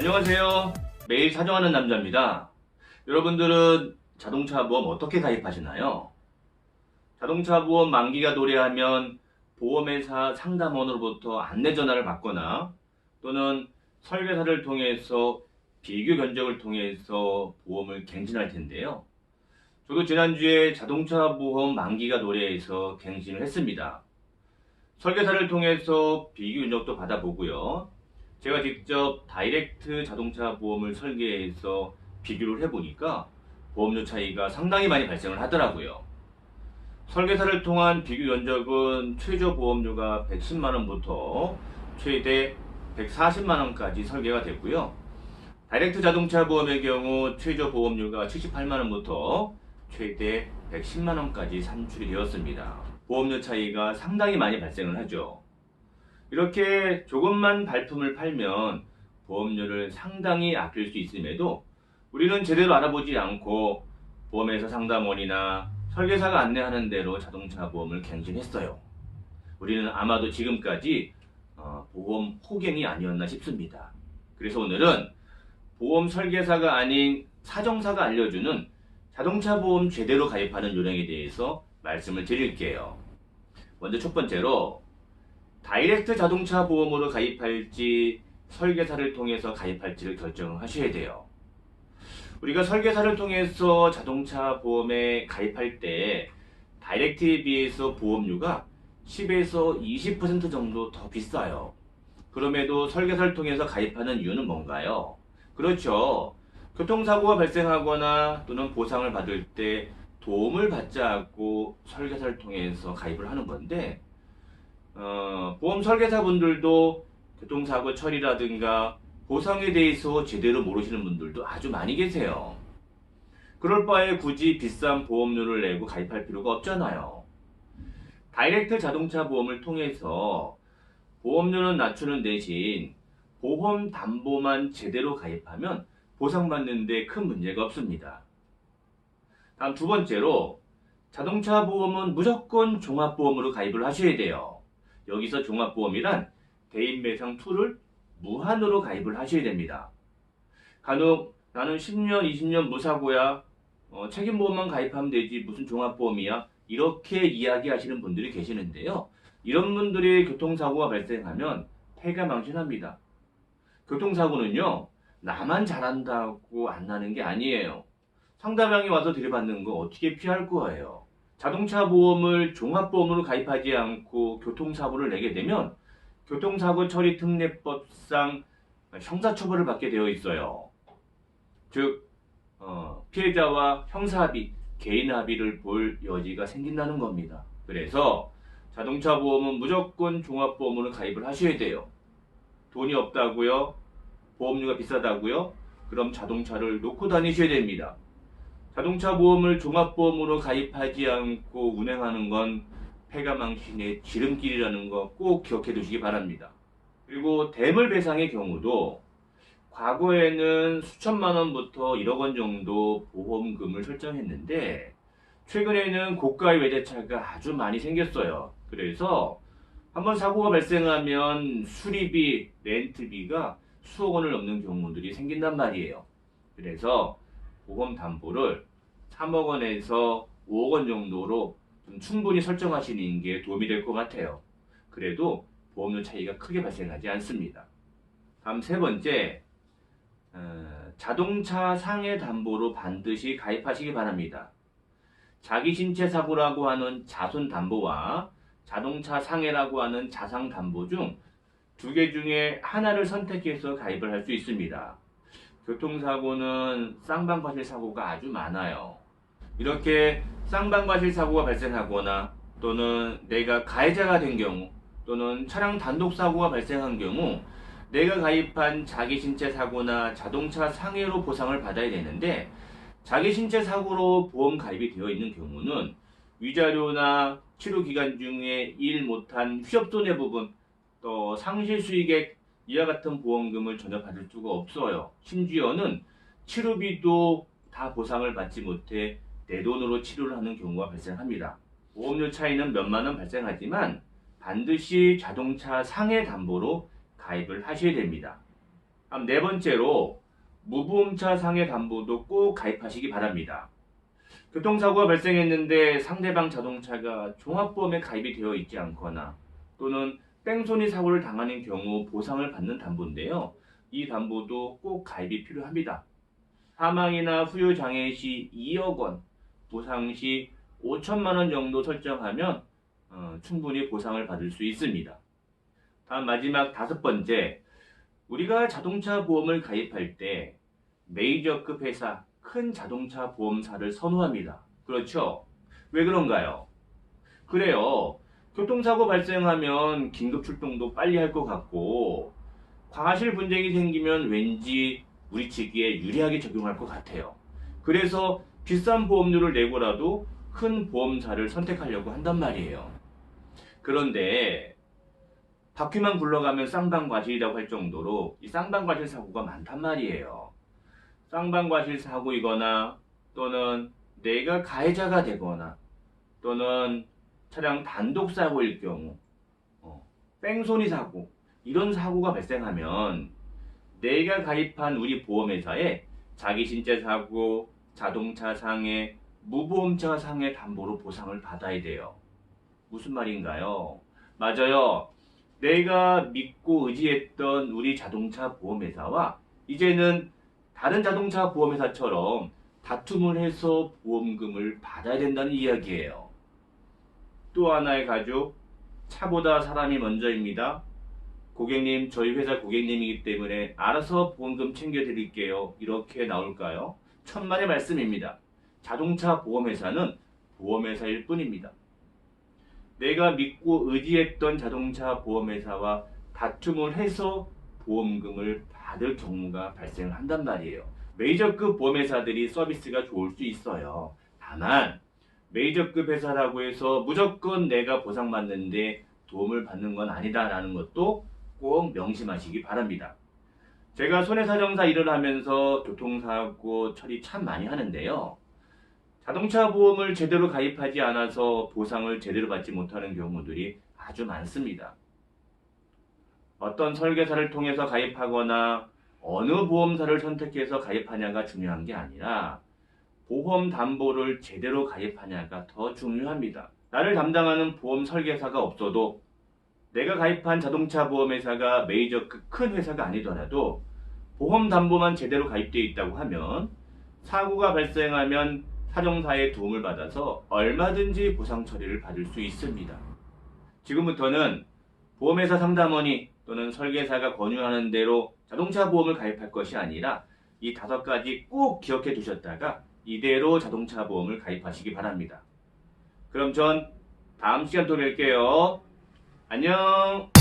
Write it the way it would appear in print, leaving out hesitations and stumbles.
안녕하세요. 매일 사정하는 남자입니다. 여러분들은 자동차 보험 어떻게 가입하시나요? 자동차 보험 만기가 도래하면 보험회사 상담원으로부터 안내 전화를 받거나 또는 설계사를 통해서 비교 견적을 통해서 보험을 갱신할 텐데요. 저도 지난주에 자동차 보험 만기가 도래해서 갱신을 했습니다. 설계사를 통해서 비교 견적도 받아보고요. 제가 직접 다이렉트 자동차 보험을 설계해서 비교를 해보니까 보험료 차이가 상당히 많이 발생을 하더라고요. 설계사를 통한 비교 견적은 최저 보험료가 110만원부터 최대 140만원까지 설계가 됐고요. 다이렉트 자동차 보험의 경우 최저 보험료가 78만원부터 최대 110만원까지 산출이 되었습니다. 보험료 차이가 상당히 많이 발생을 하죠. 이렇게 조금만 발품을 팔면 보험료를 상당히 아낄 수 있음에도 우리는 제대로 알아보지 않고 보험회사 상담원이나 설계사가 안내하는 대로 자동차 보험을 갱신했어요. 우리는 아마도 지금까지 보험 호갱이 아니었나 싶습니다. 그래서 오늘은 보험 설계사가 아닌 사정사가 알려주는 자동차 보험 제대로 가입하는 요령에 대해서 말씀을 드릴게요. 먼저 첫 번째로 다이렉트 자동차 보험으로 가입할지 설계사를 통해서 가입할지를 결정하셔야 돼요. 우리가 설계사를 통해서 자동차 보험에 가입할 때 다이렉트에 비해서 보험료가 10에서 20% 정도 더 비싸요. 그럼에도 설계사를 통해서 가입하는 이유는 뭔가요? 그렇죠. 교통사고가 발생하거나 또는 보상을 받을 때 도움을 받자 하고 설계사를 통해서 가입을 하는 건데 보험 설계사분들도 교통사고 처리라든가 보상에 대해서 제대로 모르시는 분들도 아주 많이 계세요. 그럴 바에 굳이 비싼 보험료를 내고 가입할 필요가 없잖아요. 다이렉트 자동차 보험을 통해서 보험료는 낮추는 대신 보험 담보만 제대로 가입하면 보상받는 데 큰 문제가 없습니다. 다음 두 번째로 자동차 보험은 무조건 종합보험으로 가입을 하셔야 돼요. 여기서 종합보험이란 대인배상 툴을 무한으로 가입을 하셔야 됩니다. 간혹 나는 10년, 20년 무사고야 책임보험만 가입하면 되지 무슨 종합보험이야 이렇게 이야기하시는 분들이 계시는데요. 이런 분들이 교통사고가 발생하면 패가망신합니다. 교통사고는요 나만 잘한다고 안 나는 게 아니에요. 상대방이 와서 들이받는 거 어떻게 피할 거예요. 자동차 보험을 종합보험으로 가입하지 않고 교통사고를 내게 되면 교통사고 처리 특례법상 형사처벌을 받게 되어 있어요. 즉 피해자와 형사합의, 개인합의를 볼 여지가 생긴다는 겁니다. 그래서 자동차 보험은 무조건 종합보험으로 가입을 하셔야 돼요. 돈이 없다고요? 보험료가 비싸다고요? 그럼 자동차를 놓고 다니셔야 됩니다. 자동차 보험을 종합보험으로 가입하지 않고 운행하는 건 패가망신의 지름길이라는 거 꼭 기억해 두시기 바랍니다. 그리고 대물배상의 경우도 과거에는 수천만 원부터 1억 원 정도 보험금을 설정했는데 최근에는 고가의 외제차가 아주 많이 생겼어요. 그래서 한번 사고가 발생하면 수리비, 렌트비가 수억 원을 넘는 경우들이 생긴단 말이에요. 그래서 보험 담보를 3억 원에서 5억 원 정도로 좀 충분히 설정하시는 게 도움이 될 것 같아요. 그래도 보험료 차이가 크게 발생하지 않습니다. 다음 세 번째, 자동차 상해 담보로 반드시 가입하시기 바랍니다. 자기 신체 사고라고 하는 자손 담보와 자동차 상해라고 하는 자상 담보 중 두 개 중에 하나를 선택해서 가입을 할 수 있습니다. 교통사고는 쌍방과실 사고가 아주 많아요. 이렇게 쌍방과실 사고가 발생하거나 또는 내가 가해자가 된 경우 또는 차량 단독 사고가 발생한 경우 내가 가입한 자기 신체 사고나 자동차 상해로 보상을 받아야 되는데 자기 신체 사고로 보험 가입이 되어 있는 경우는 위자료나 치료 기간 중에 일 못한 휴업손해 부분 또 상실 수익액 이와 같은 보험금을 전혀 받을 수가 없어요. 심지어는 치료비도 다 보상을 받지 못해 내 돈으로 치료를 하는 경우가 발생합니다. 보험료 차이는 몇만 원 발생하지만 반드시 자동차 상해 담보로 가입을 하셔야 됩니다. 다음 네 번째로 무보험차 상해 담보도 꼭 가입하시기 바랍니다. 교통사고가 발생했는데 상대방 자동차가 종합보험에 가입이 되어 있지 않거나 또는 뺑소니 사고를 당하는 경우 보상을 받는 담보인데요. 이 담보도 꼭 가입이 필요합니다. 사망이나 후유 장애 시 2억 원, 부상 시 5천만 원 정도 설정하면 충분히 보상을 받을 수 있습니다. 다음 마지막 다섯 번째, 우리가 자동차 보험을 가입할 때 메이저급 회사, 큰 자동차 보험사를 선호합니다. 그렇죠? 왜 그런가요? 그래요. 교통사고 발생하면 긴급 출동도 빨리 할 것 같고, 과실 분쟁이 생기면 왠지 우리 측에 유리하게 적용할 것 같아요. 그래서 비싼 보험료를 내고라도 큰 보험사를 선택하려고 한단 말이에요. 그런데 바퀴만 굴러가면 쌍방과실이라고 할 정도로 이 쌍방과실 사고가 많단 말이에요. 쌍방과실 사고이거나 또는 내가 가해자가 되거나 또는 차량 단독 사고일 경우 뺑소니 사고 이런 사고가 발생하면 내가 가입한 우리 보험회사에 자기 신체 사고, 자동차 상해, 무보험차 상해 담보로 보상을 받아야 돼요. 무슨 말인가요? 맞아요. 내가 믿고 의지했던 우리 자동차 보험회사와 이제는 다른 자동차 보험회사처럼 다툼을 해서 보험금을 받아야 된다는 이야기예요. 또 하나의 가족, 차보다 사람이 먼저입니다. 고객님, 저희 회사 고객님이기 때문에 알아서 보험금 챙겨드릴게요. 이렇게 나올까요? 천만의 말씀입니다. 자동차 보험회사는 보험회사일 뿐입니다. 내가 믿고 의지했던 자동차 보험회사와 다툼을 해서 보험금을 받을 경우가 발생한단 말이에요. 메이저급 보험회사들이 서비스가 좋을 수 있어요. 다만 메이저급 회사라고 해서 무조건 내가 보상받는데 도움을 받는 건 아니다라는 것도 꼭 명심하시기 바랍니다. 제가 손해사정사 일을 하면서 교통사고 처리 참 많이 하는데요. 자동차 보험을 제대로 가입하지 않아서 보상을 제대로 받지 못하는 경우들이 아주 많습니다. 어떤 설계사를 통해서 가입하거나 어느 보험사를 선택해서 가입하냐가 중요한 게 아니라 보험 담보를 제대로 가입하냐가 더 중요합니다. 나를 담당하는 보험 설계사가 없어도 내가 가입한 자동차 보험회사가 메이저급 큰 회사가 아니더라도 보험 담보만 제대로 가입되어 있다고 하면 사고가 발생하면 사정사의 도움을 받아서 얼마든지 보상 처리를 받을 수 있습니다. 지금부터는 보험회사 상담원이 또는 설계사가 권유하는 대로 자동차 보험을 가입할 것이 아니라 이 다섯 가지 꼭 기억해 두셨다가 이대로 자동차 보험을 가입하시기 바랍니다. 그럼 전 다음 시간 또 뵐게요. 안녕.